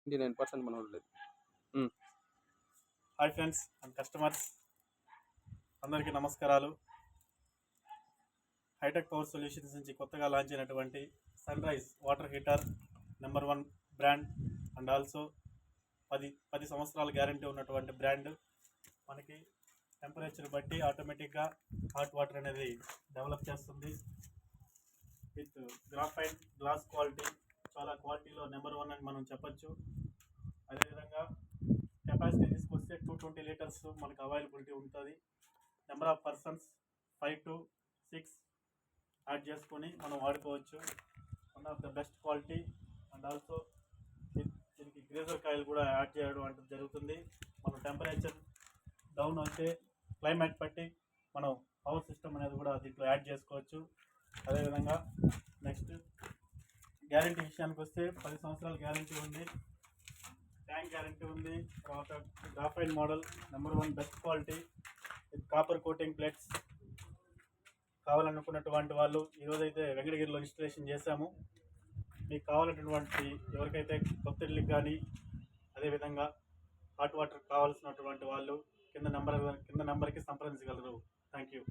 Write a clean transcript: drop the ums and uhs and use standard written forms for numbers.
99% మనోళ్ళది. హ్మ్. Hi friends and customers, అందరికీ నమస్కారాలు. హైటెక్ పవర్ సొల్యూషన్స్ నుంచి కొత్తగా లాంచ్ అయినటువంటి sunrise water heater number 1 brand and also 10 సంవత్సరాల గ్యారంటీ ఉన్నటువంటి బ్రాండ్. మనకి టెంపరేచర్ బట్టి ఆటోమేటిక్గా హాట్ వాటర్ అనేది డెవలప్ చేస్తుంది. విత్ గ్రాఫైట్ గ్లాస్ క్వాలిటీ, చాలా క్వాలిటీలో నెంబర్ 1 అని మనం చెప్పచ్చు. అదేవిధంగా కెపాసిటీ తీసుకొస్తే 220 లీటర్స్ మనకు అవైలబిలిటీ ఉంటుంది. Number of persons 5 to 6 add చేసుకొని మనం వాడుకోవచ్చు. One of the best quality and also దీనికి గ్రేజర్ కాయిల్ కూడా యాడ్ చేయడం అంటే జరుగుతుంది. మనం టెంపరేచర్ డౌన్ అయితే క్లైమేట్ బట్టి మనం పవర్ సిస్టమ్ అనేది కూడా దీంట్లో యాడ్ చేసుకోవచ్చు. అదేవిధంగా నెక్స్ట్ గ్యారంటీ విషయానికి వస్తే 10 సంవత్సరాల గ్యారంటీ ఉంది, ట్యాంక్ గ్యారంటీ ఉంది. తర్వాత graphite model number 1 best quality with copper coating plates. కావాలనుకున్నటువంటి వాళ్ళు ఈరోజైతే వెంకటగిరిలో ఇన్స్టలేషన్ చేశాము. మీకు కావాలన్నటువంటి ఎవరికైతే కొత్త ఇళ్ళకి కానీ అదేవిధంగా హాట్ వాటర్ కావాల్సినటువంటి వాళ్ళు కింద నెంబర్కి సంప్రదించగలరు. Thank you.